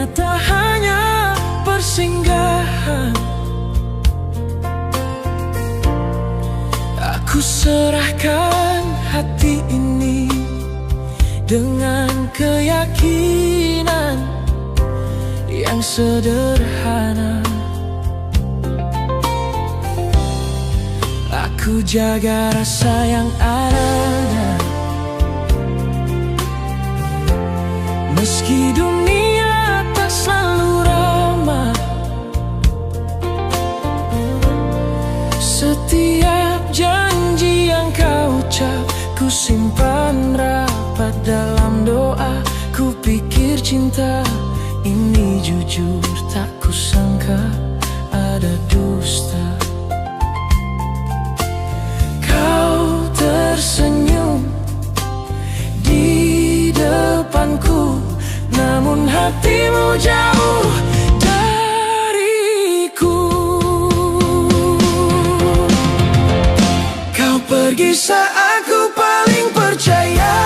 ternyata hanya persinggahan. Aku serahkan hati ini dengan keyakinan yang sederhana. Aku jaga rasa yang ada, meski dunia tak selalu ramah. Setiap janji yang kau ucap ku simpan rapat dalam doa. Ku pikir cinta ini jujur, tak kusangka ada dusta. Kau tersenyum di depanku, namun hatimu jauh dariku. Kau pergi saat aku paling percaya,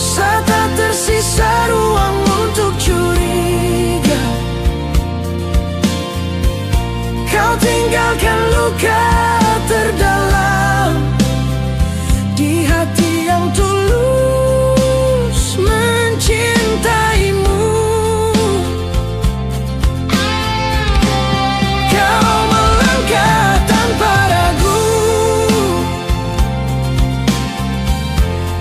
saat tak tersisa ruang untuk curiga. Kau tinggalkan luka terdalam di hati yang tulus mencintaimu. Kau melangkah tanpa ragu,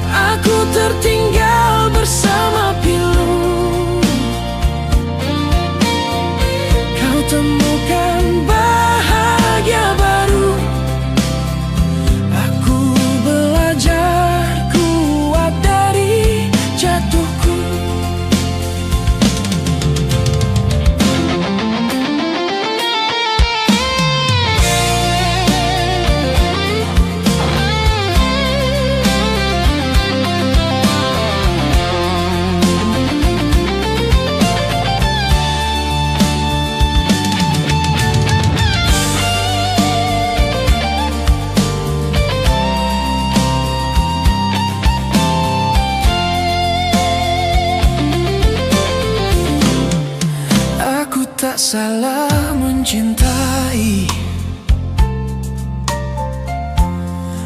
aku tertinggal bersama pilu. Kau temukan bahagia baru, aku belajar kuat dari jatuhku. Tak salah mencintai,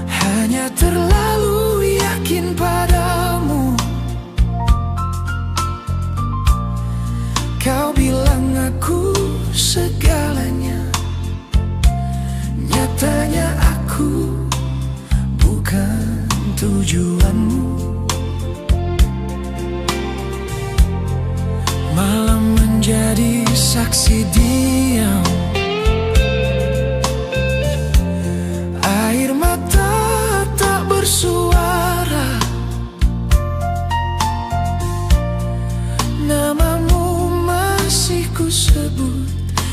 hanya terlalu yakin padamu. Kau bilang aku segalanya, nyatanya aku bukan tujuanmu. Malam menjadi saksi diam, air mata tak bersuara. Namamu masih ku sebut,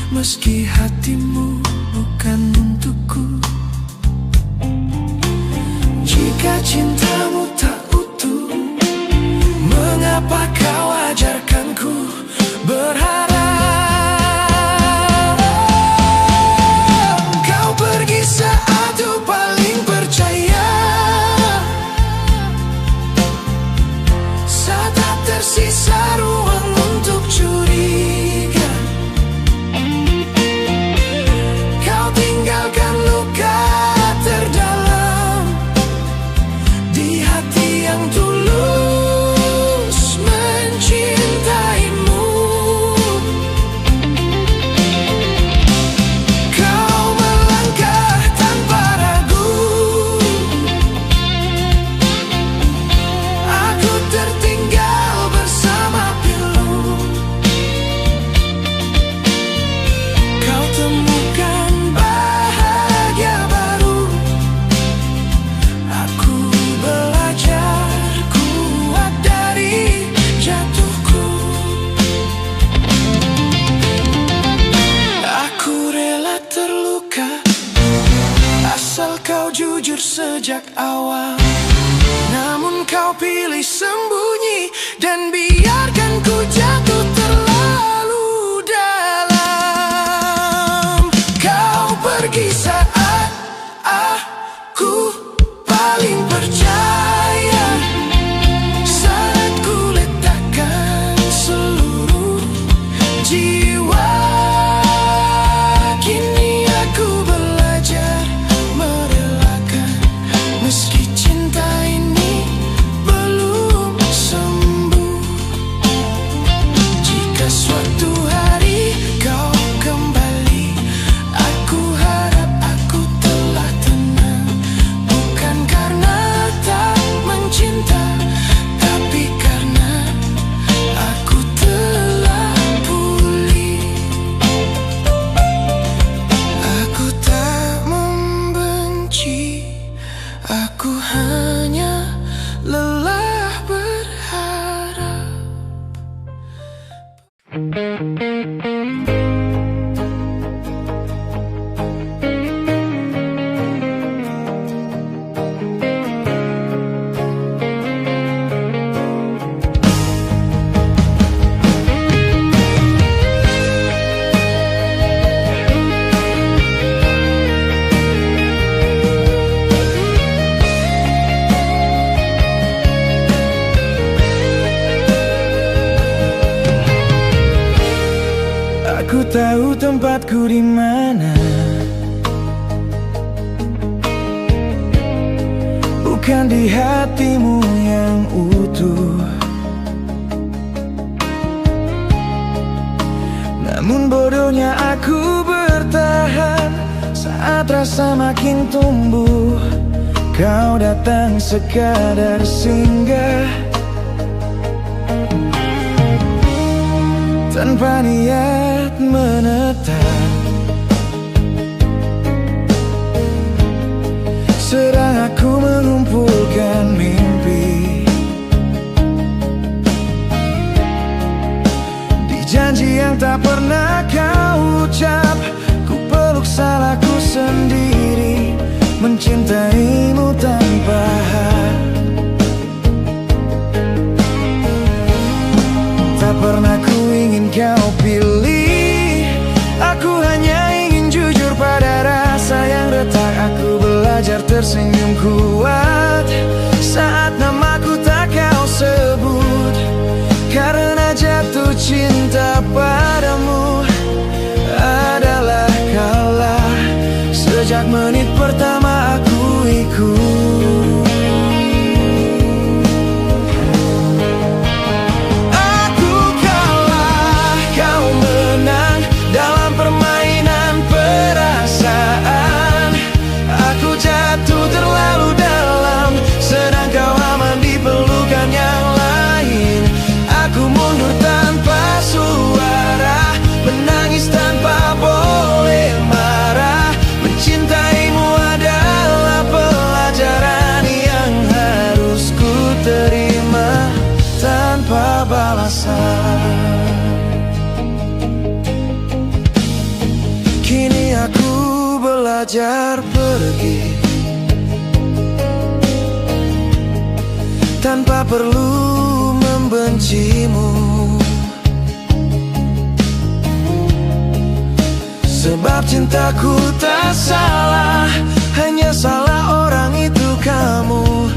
meski hatimu bukan untukku. Jika cintamu tak utuh, mengapa kau ajarkanku berharap? Kau pergi saat aku paling percaya, saat tak tersisa ruang untuk curiga. Kau tinggalkan luka terdalam di hati yang tulus mencintaimu. Kau melangkah tanpa ragu, aku tertinggal bersama pilu. Kau temukan bahagia baru, aku belajar kuat dari jatuhku. Aku rela terluka, asal kau jujur sejak awal. Namun kau pilih sembunyi dan biarkan ku jatuh terlalu dalam. Kau pergi saat aku paling percaya, saat kulit Aku hanya lelah berharap. Aku tahu tempatku di mana. Bukan di hatimu yang utuh. Namun bodohnya aku bertahan saat rasa makin tumbuh. Kau datang sekadar singgah tanpa niat menetap. Sedang aku mengumpulkan mimpi di janji yang tak pernah kau ucap. Ku peluk salahku sendiri, mencintaimu tanpa hak. Tak pernah ku ingin kau pilih. Aku hanya ingin jujur pada rasa yang retak. Aku belajar tersenyum kuat saat namaku tak kau sebut. Karena jatuh cinta padamu adalah kalah. Sejak menit pertama aku ikut. Kini aku belajar pergi tanpa perlu membencimu. Sebab cintaku tak salah, hanya salah orang itu kamu.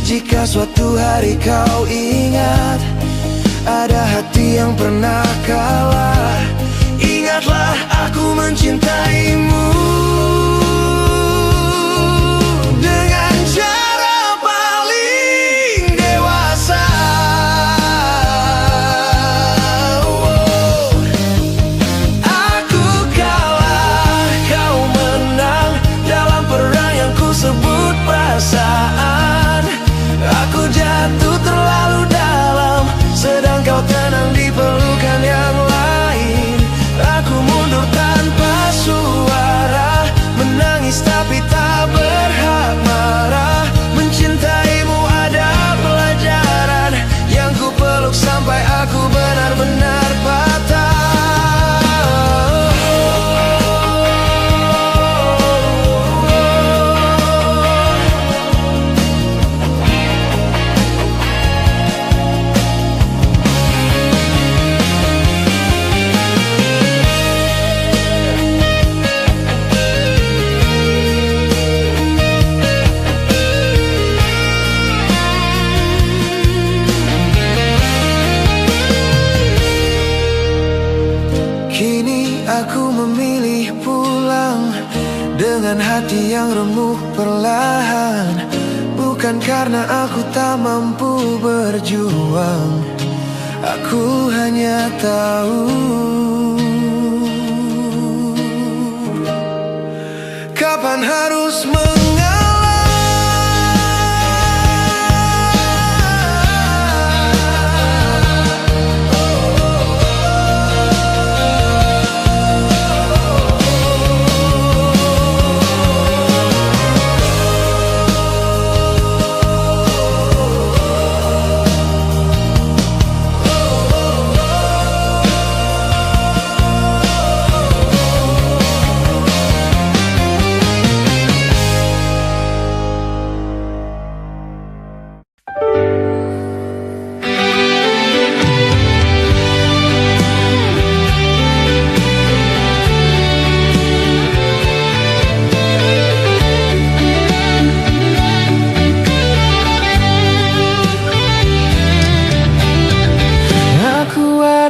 Jika suatu hari kau ingat ada hati yang pernah kalah, ingatlah aku mencintaimu dengan cara paling dewasa. Aku kalah, kau menang dalam perang yang ku sebut perasaan. Aku jatuh terlalu dalam, sedang kau tenang di pelukan yang lain. Aku mundur tanpa suara, menangis tapi tak berhak marah. Mencintaimu ada pelajaran yang ku peluk sampai aku benar-benar patah. Aku memilih pulang dengan hati yang remuk perlahan. Bukan karena aku tak mampu berjuang, aku hanya tahu kapan harus mengalah.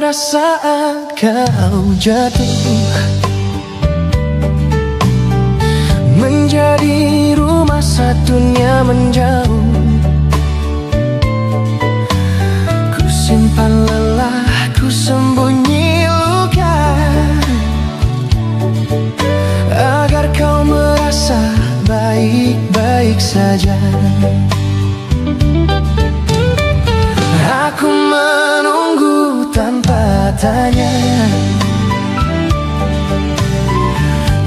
deras saat kau jatuh, menjadi rumah satunya menjauh. Ku simpan lelah, ku sembunyi luka, agar kau merasa baik-baik saja. Aku menunggu tanpa tanya,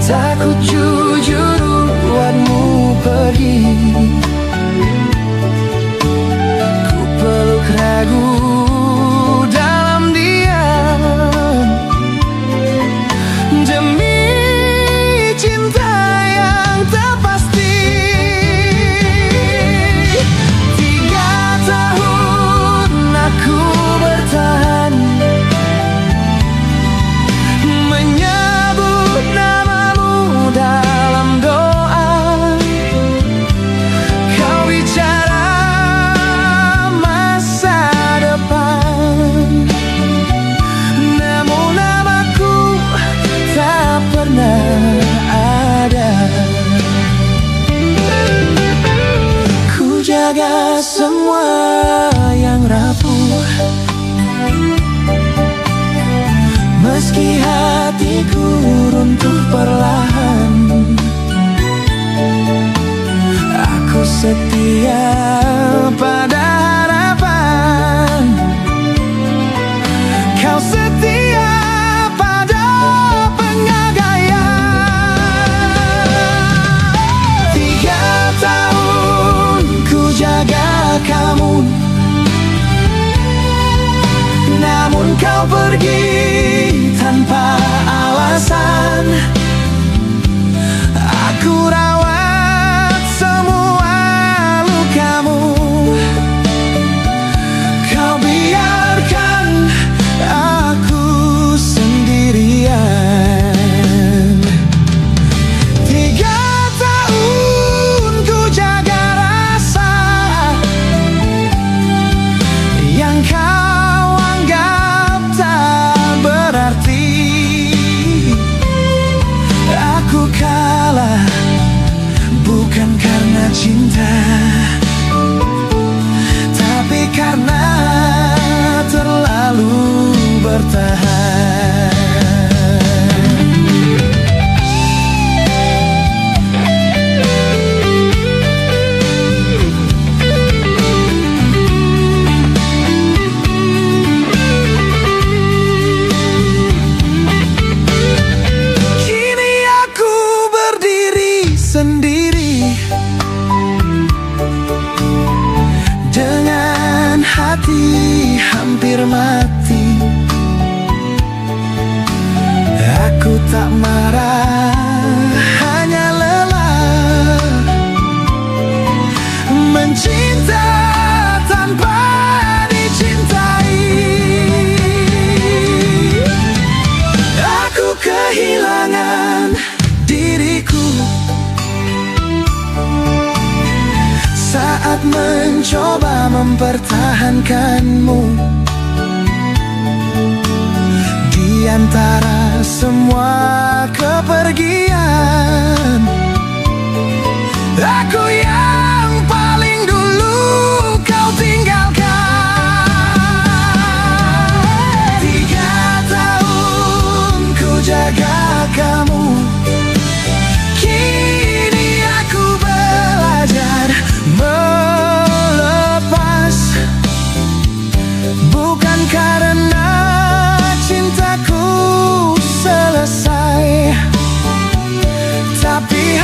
takut jujur buatmu pergi. Ku peluk ragu dalam diam, demi cinta yang tak pasti. 3 tahun aku bertahan, menyebut namamu dalam doa. Kau bicara masa depan, namun namaku tak pernah ada. Ku jaga semua yang rapuh, meski hatiku runtuh perlahan. Aku setia pada harapan, kau setia pada pengagaian. 3 tahun ku jaga kamu, namun kau pergi tanpa alasan. Aku rawat semua lukamu, kau biarkan aku sendirian. 3 tahun ku jaga rasa yang kau anggap tak berarti. Aku kalah bukan karena cinta, tapi karena terlalu bertahan. Kini aku berdiri sendiri, dengan hati hampir mati. Aku tak marah, hanya lelah, mencinta tanpa dicintai. Aku kehilangan diriku saat mencoba mempertahankanmu. Di antara semua kepergian, aku yang paling dulu kau tinggalkan. 3 tahun ku jaga kamu, kini aku belajar melepas, bukan karena cintaku selesai, tapi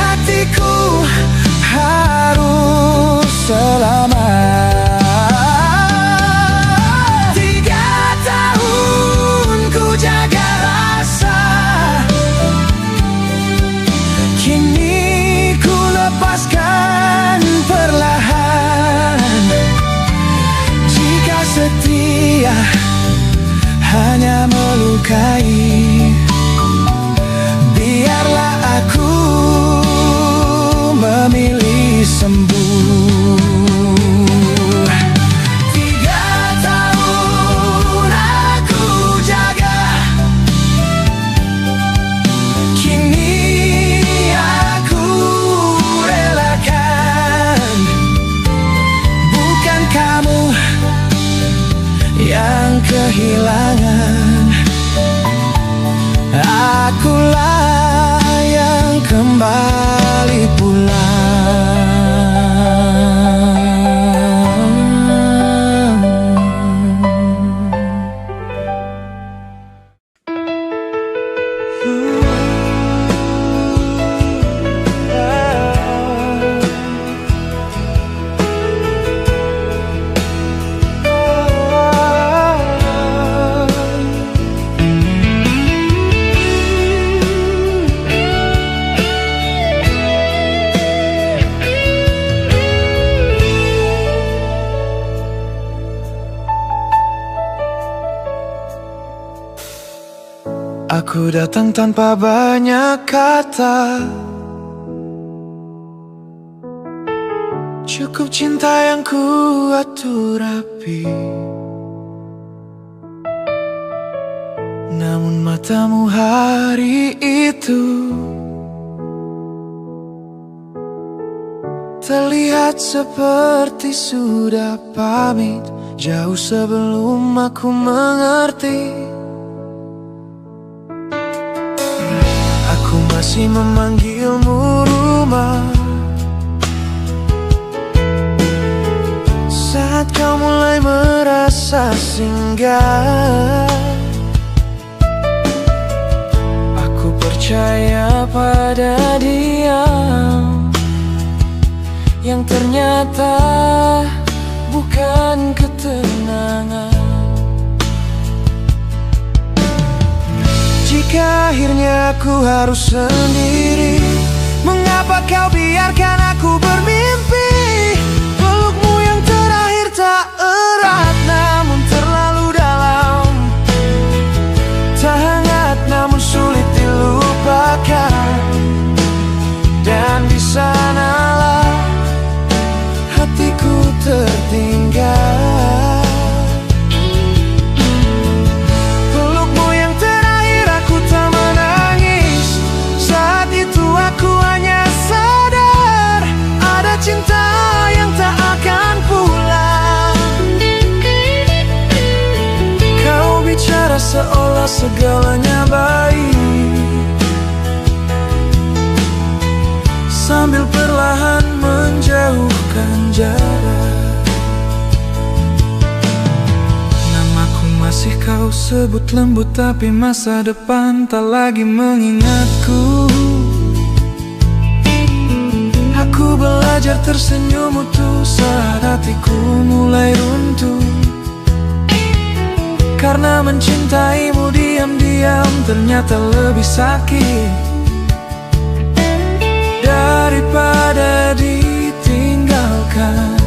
kehilangan. Akulah yang kembali pulang. Aku datang tanpa banyak kata, cukup cinta yang ku atur rapi. Namun matamu hari itu terlihat seperti sudah pamit, jauh sebelum aku mengerti. Aku masih memanggilmu rumah saat kau mulai merasa singgah. Aku percaya pada dia yang ternyata bukan ketenangan. Jika akhirnya aku harus sendiri, mengapa kau biarkan aku bermimpi? Pelukmu yang terakhir tak erat namun terlalu dalam, tak hangat namun sulit dilupakan. Dan di sanalah hatiku tertinggal. Cinta yang tak akan pulang. Kau bicara seolah segalanya baik, sambil perlahan menjauhkan jarak. Namaku masih kau sebut lembut, tapi masa depan tak lagi mengingatku. Aku belajar tersenyum utuh saat hatiku mulai runtuh, karena mencintaimu diam-diam ternyata lebih sakit daripada ditinggalkan.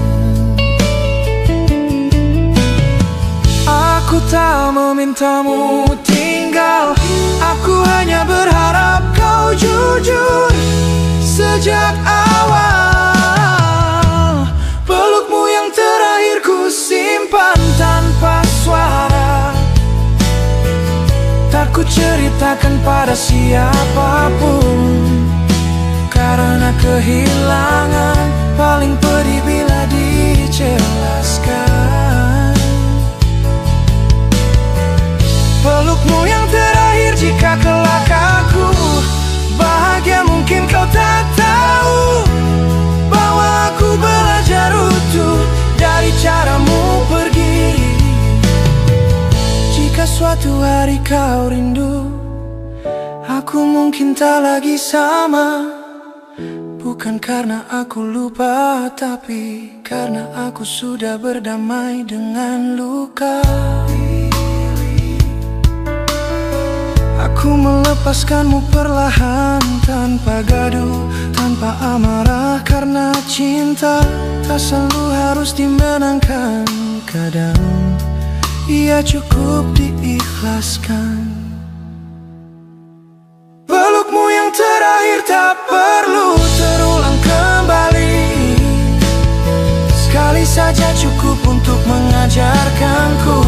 Aku tak memintamu tinggal, aku hanya berharap kau jujur. Sejak awal, pelukmu yang terakhir ku simpan tanpa suara. Tak ku ceritakan pada siapapun, karena kehilangan paling pedih bila dijelaskan. Pelukmu yang terakhir jika kelak aku bahagia, mungkin kau tak tahu bahwa aku belajar utuh dari caramu pergi. Jika suatu hari kau rindu, aku mungkin tak lagi sama. Bukan karena aku lupa, tapi karena aku sudah berdamai dengan luka. Aku melepaskanmu perlahan, tanpa gaduh, tanpa amarah. Karena cinta tak selalu harus dimenangkan, kadang ia cukup diikhlaskan. Pelukmu yang terakhir tak perlu terulang kembali, sekali saja cukup untuk mengajarkanku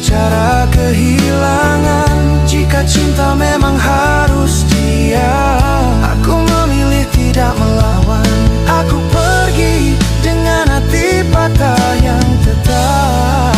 cara kehilangan. Jika cinta memang harus diam, aku memilih tidak melawan. Aku pergi dengan hati patah yang tetap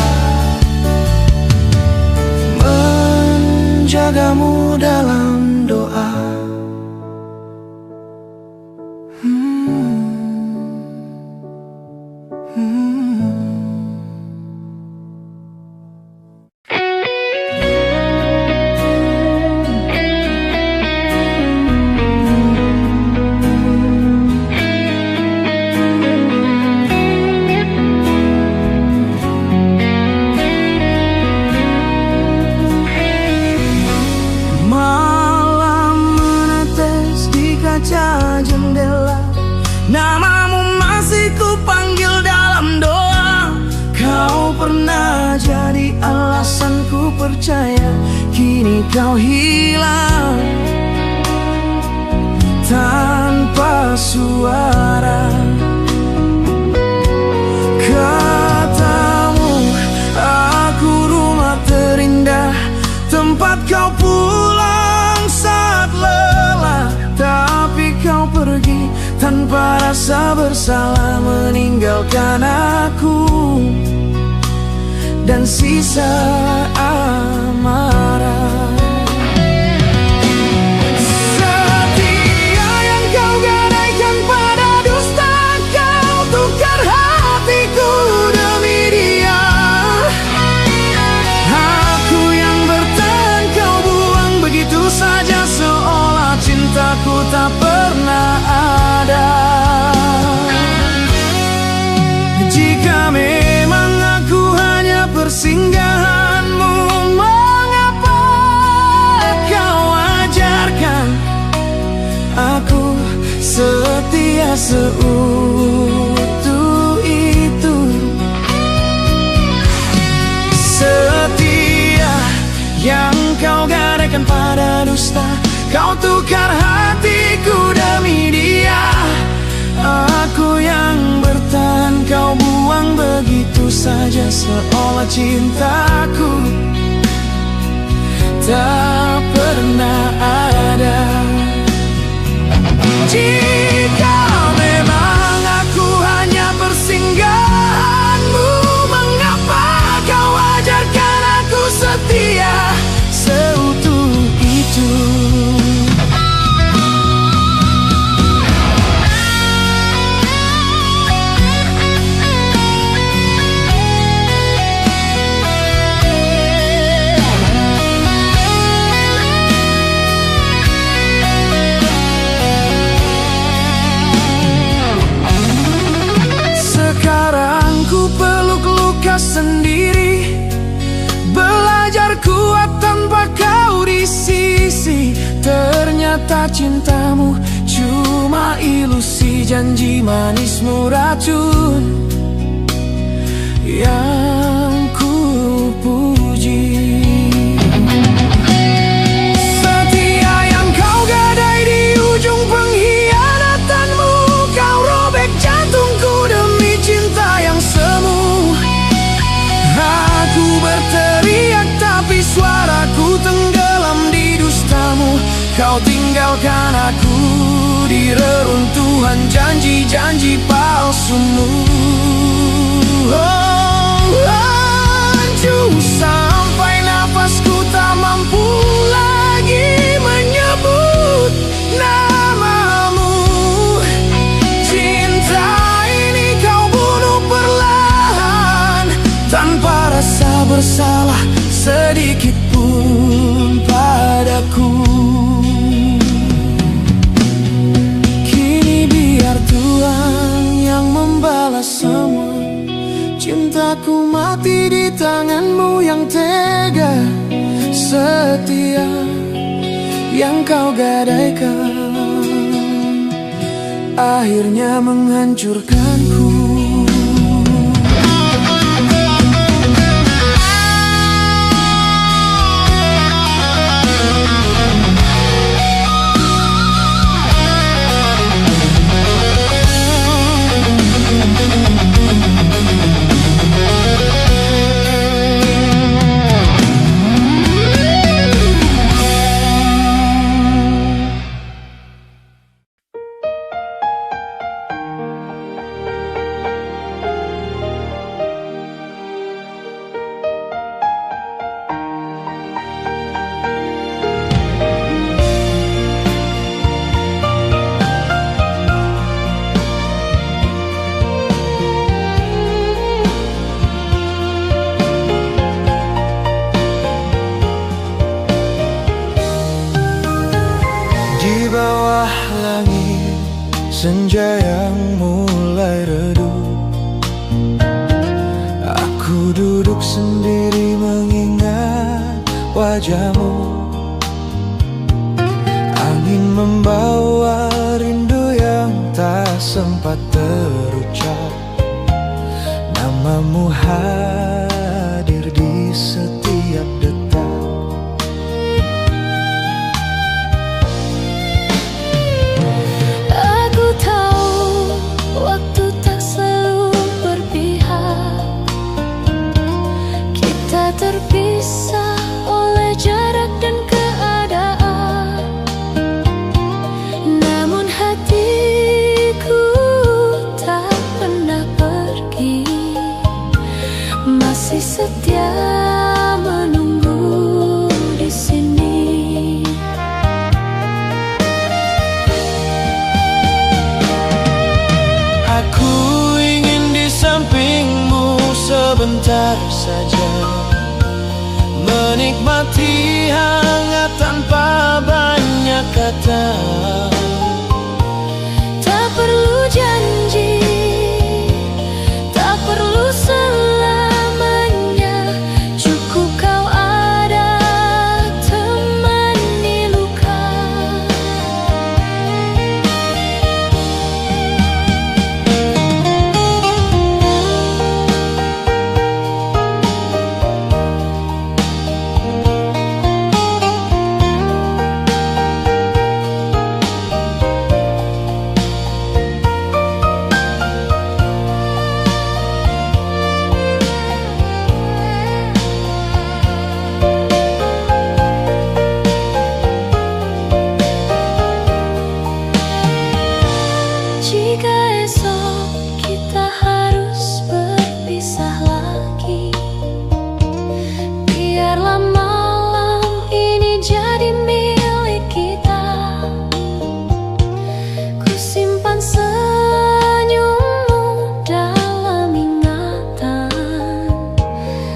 percaya kini kau hilang tanpa suara. Katamu aku rumah terindah, tempat kau pulang saat lelah. Tapi kau pergi tanpa rasa bersalah, meninggalkan aku dan sisa amarah. Setia yang kau gadaikan pada dusta, kau tukar hatiku demi dia. Aku yang bertahan kau buang begitu saja, seolah cintaku tak pernah ada. Jika memang aku hanya persinggahanmu, mengapa kau ajarkan aku setia seutuh itu? Setia yang kau gadaikan pada dusta, kau tukar hatiku demi dia. Aku yang bertahan kau buang begitu saja, seolah cintaku tak pernah ada. Jika memang aku hanya persinggahanmu, mengapa kau ajarkan aku setia seutuh itu? Sekarang ku peluk luka sendiri, belajar kuat tanpa kau di sisi. Ternyata cintamu cuma ilusi, janji manismu racun yang ku puji. Setia yang kau gadai di ujung pengkhianatanmu, kau robek jantungku demi cinta yang semu. Aku berteriak tapi suaraku tenggelam di dustamu. Kau tinggalkan aku di reruntuhan janji-janji palsumu. Hancur sampai nafasku tak mampu lagi menyebut namamu. Cinta ini kau bunuh perlahan, tanpa rasa bersalah sedikit pun padaku. Kini biar Tuhan yang membalas semua. Cintaku mati di tanganmu yang tega. Setia yang kau gadaikan akhirnya menghancurkanku. senja yang mulai redup. Aku duduk sendiri mengingat wajahmu. Angin membawa rindu yang tak sempat terucap. Namamu hadir di setiap detak. sebentar saja, menikmati hangat tanpa banyak kata. Tak perlu janji, tak perlu selamanya, cukup kau ada temani luka. Jika esok kita harus berpisah lagi, biarlah malam ini jadi milik kita. Ku simpan senyummu dalam ingatan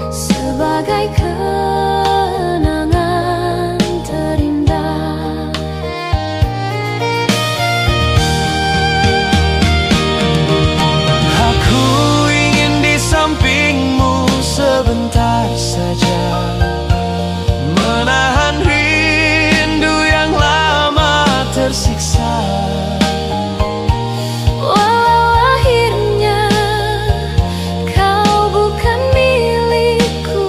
sebagai kenangan terindah. Aku ingin di sampingmu sebentar saja, menahan rindu yang lama tersiksa. Walau akhirnya kau bukan milikku,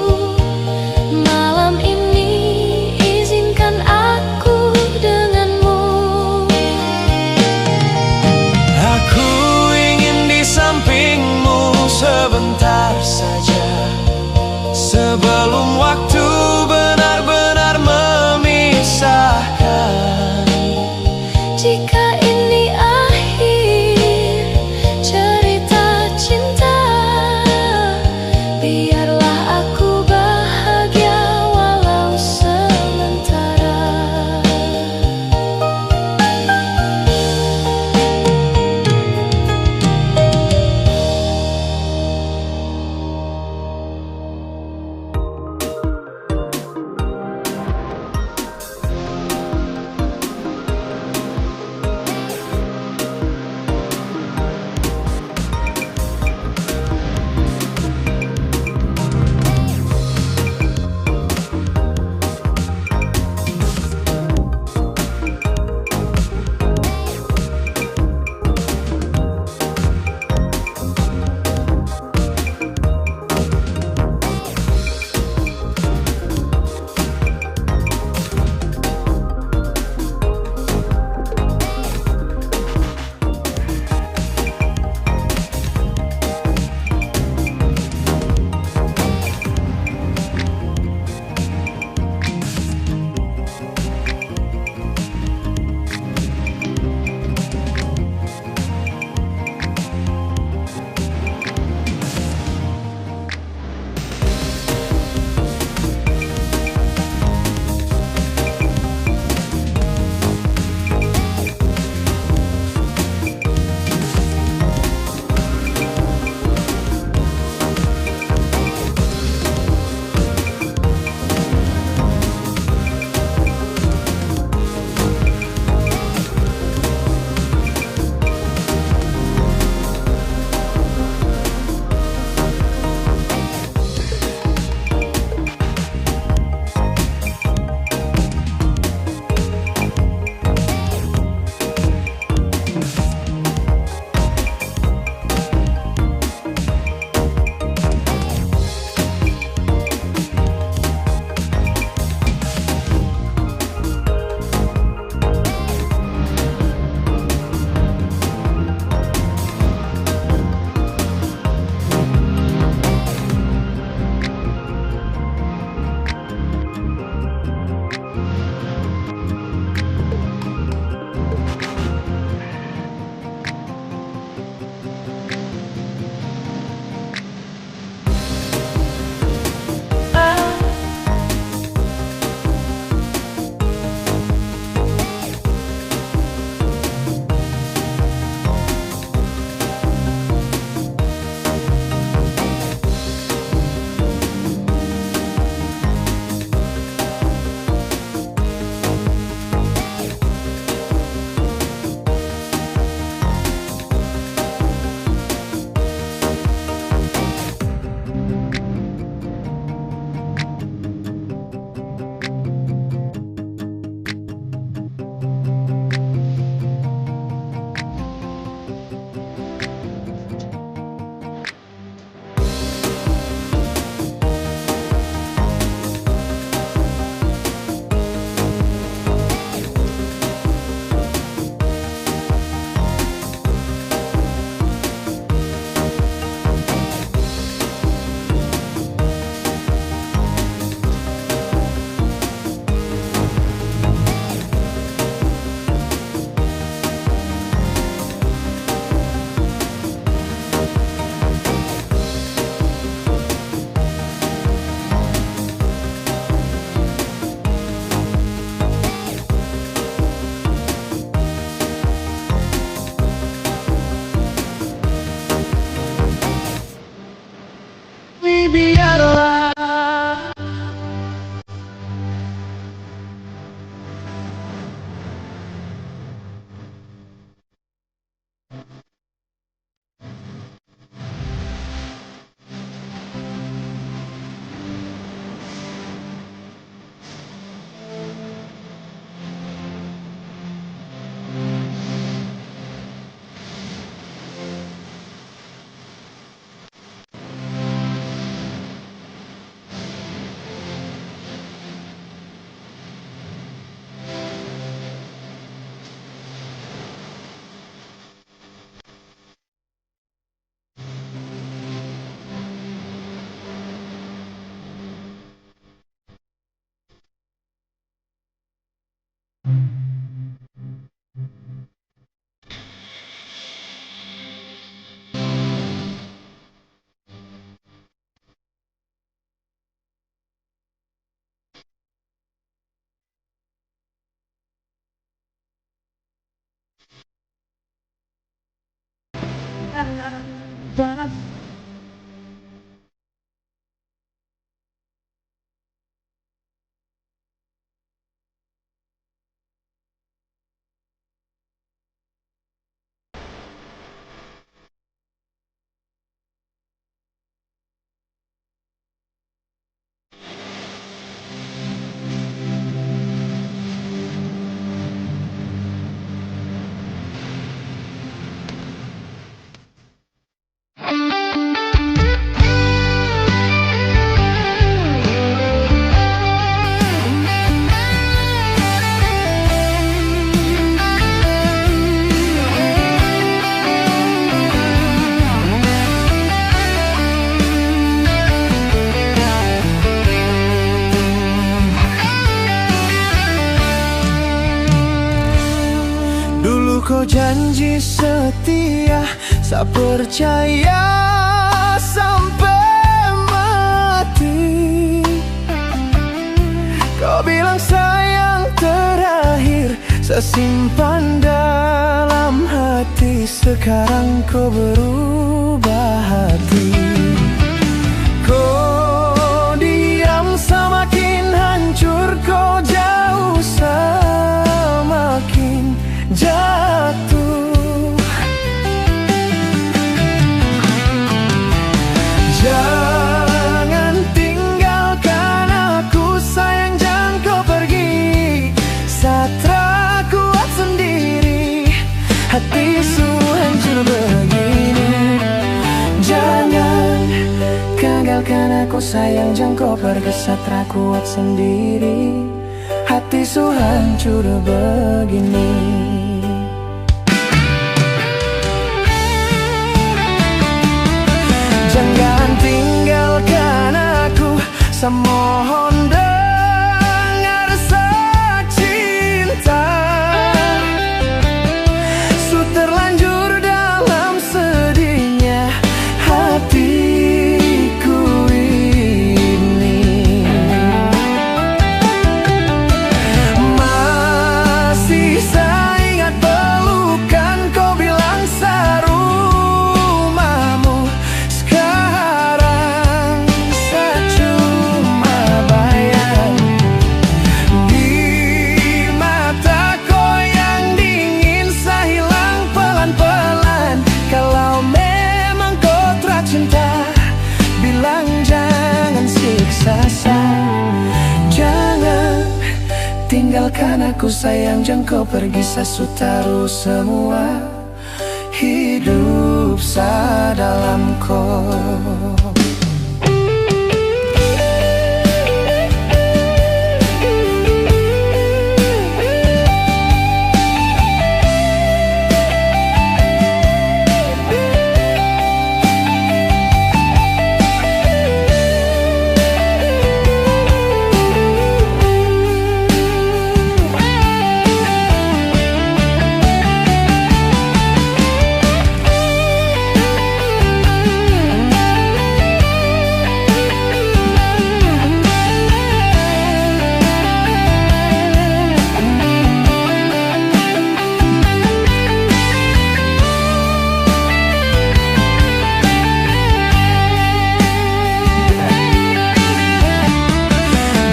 malam ini izinkan aku denganmu. Aku ingin di sampingmu sebentar saja, sebelum waktu benar-benar memisahkan. Jika ini akhir cerita cinta, biarlah aku bahagia walau sementara. Kau janji setia, saya percaya sampai mati. Kau bilang sayang terakhir saya simpan dalam hati. Sekarang kau berubah hati. Kau diam semakin hancur, kau jauh semakin jatuh. Jangan tinggalkan aku sayang, jangan kau pergi. Satra kuat sendiri, hati su hancur begini. Jangan gagalkan aku sayang, jangan kau pergi. Satra kuat sendiri, hati su hancur begini. Jangan tinggalkan aku, saya mohon dengar secinta. Su terlanjur dalam sedihnya hatiku ini. Masih saya ingat pelukan kau bilang sarumahmu. Sekarang saya cuma bayang di mata kau yang dingin. Saya hilang pelan-pelan. Kalau memang kau tercinta, bilang jangan siksa saya. Jangan tinggalkan aku sayang, jangan kau pergi. Saya su taruh semua hidup saya dalam kau.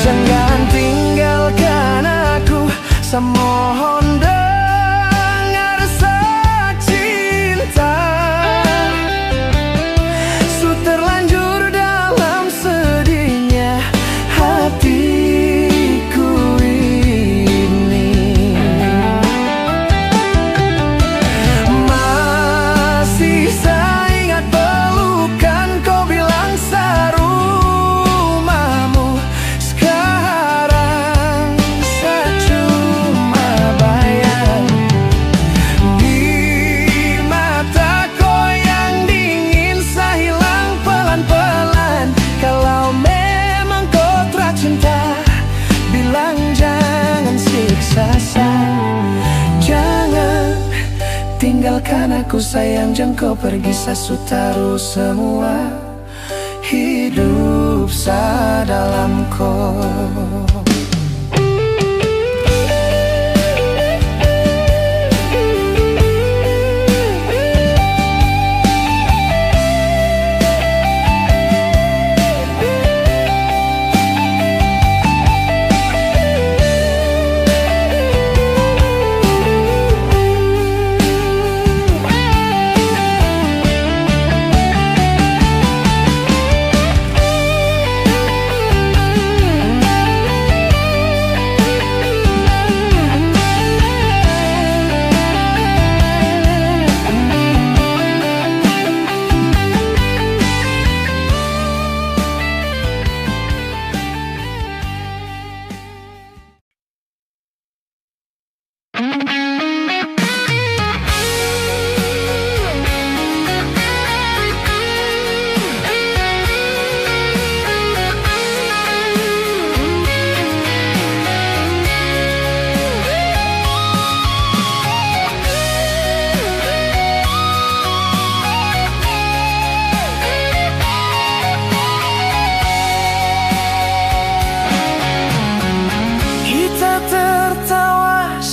Jangan tinggalkan aku, saya mohon dengar secinta. Su terlanjur dalam sedihnya hatiku ini. Masih saya ingat pelukan kau bilang sarumahmu. Sekarang saya cuma Aku sayang jangan kau pergi, saya taruh semua hidup saya dalam kau.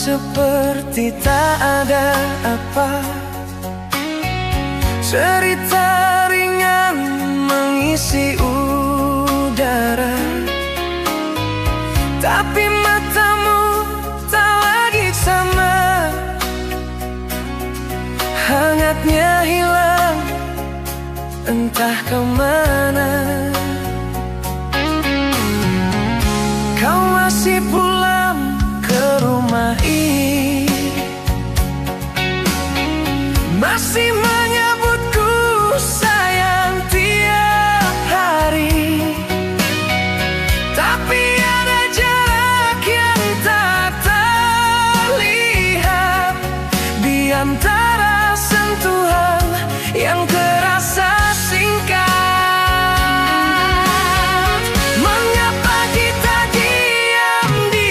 Seperti tak ada apa, cerita ringan mengisi udara. Tapi matamu tak lagi sama, hangatnya hilang entah kemana. Kau masih pulang ke rumah ini, masih menyebutku sayang tiap hari. Tapi ada jarak yang tak terlihat di antara sentuhan yang terasa singkat. Mengapa kita diam di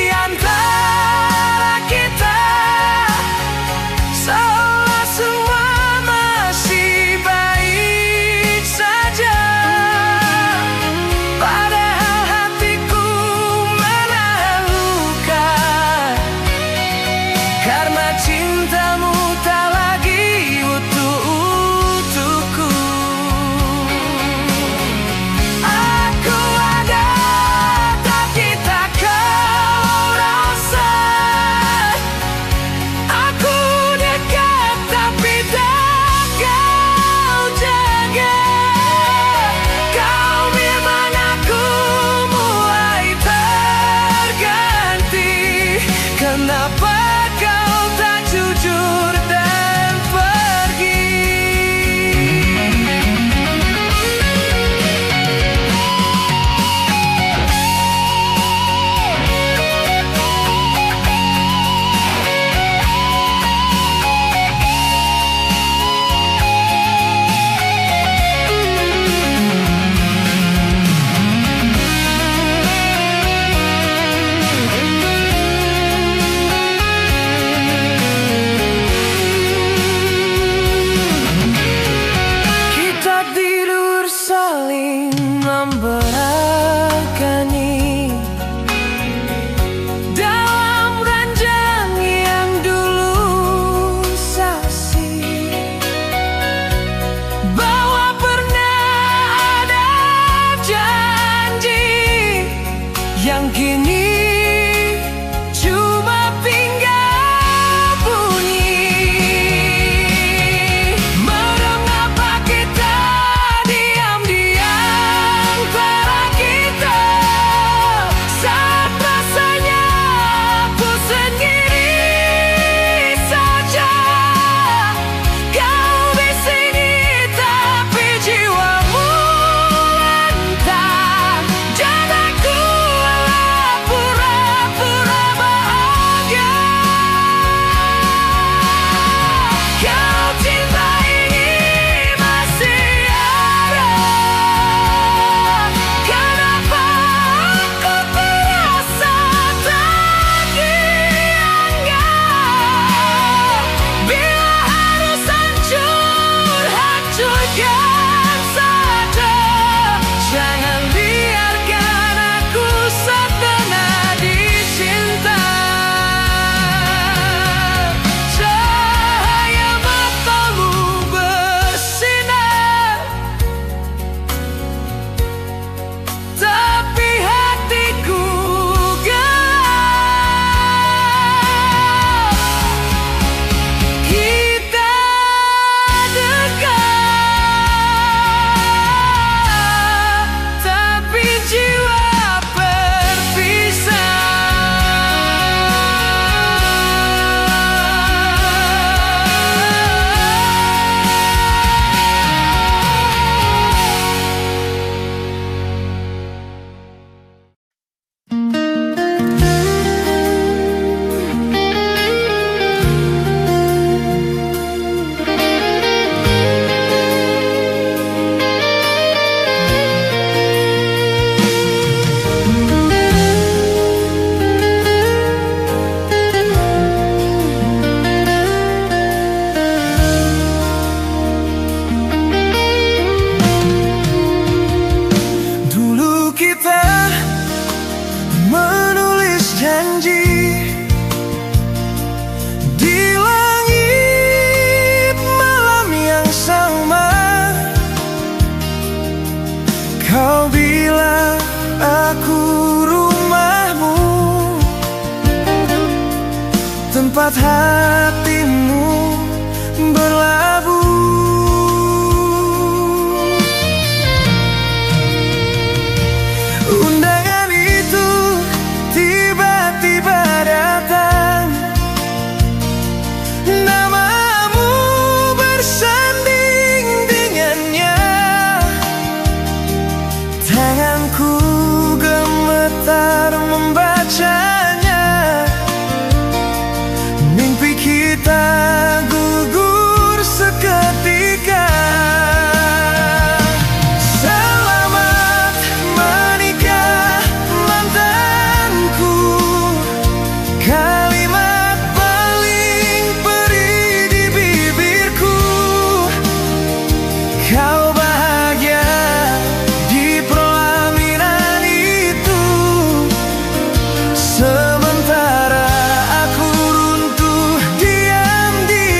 Jadilah aku rumahmu, tempat hatimu berlabuh. Undangan itu tiba-tiba datang, namamu bersanding dengannya. Tanganku gemetar membacanya, mimpi kita gugur seketika. Selamat menikah mantanku, kalimat paling perih di bibirku. Kau bahagia di pelaminan itu, sementara aku runtuh diam-diam.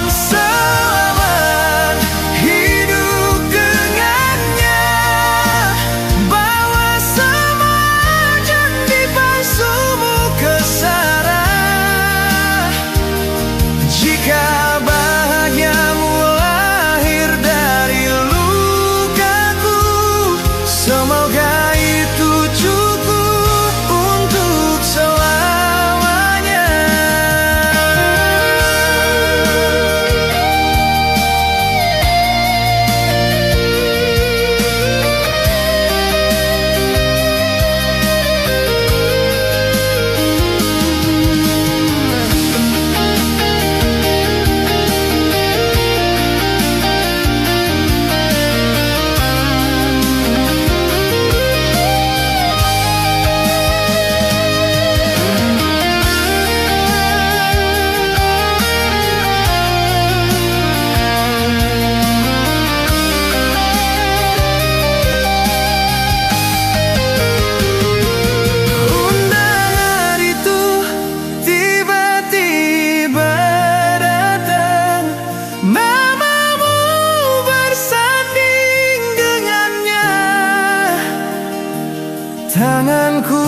Selamat hidup dengannya, bawa semua janji palsumu ke sana. Jika bahagiamu lahir dari lukaku, semoga itu cukup untuk selamanya. Undangan itu tiba-tiba datang, namamu bersanding dengannya. Tanganku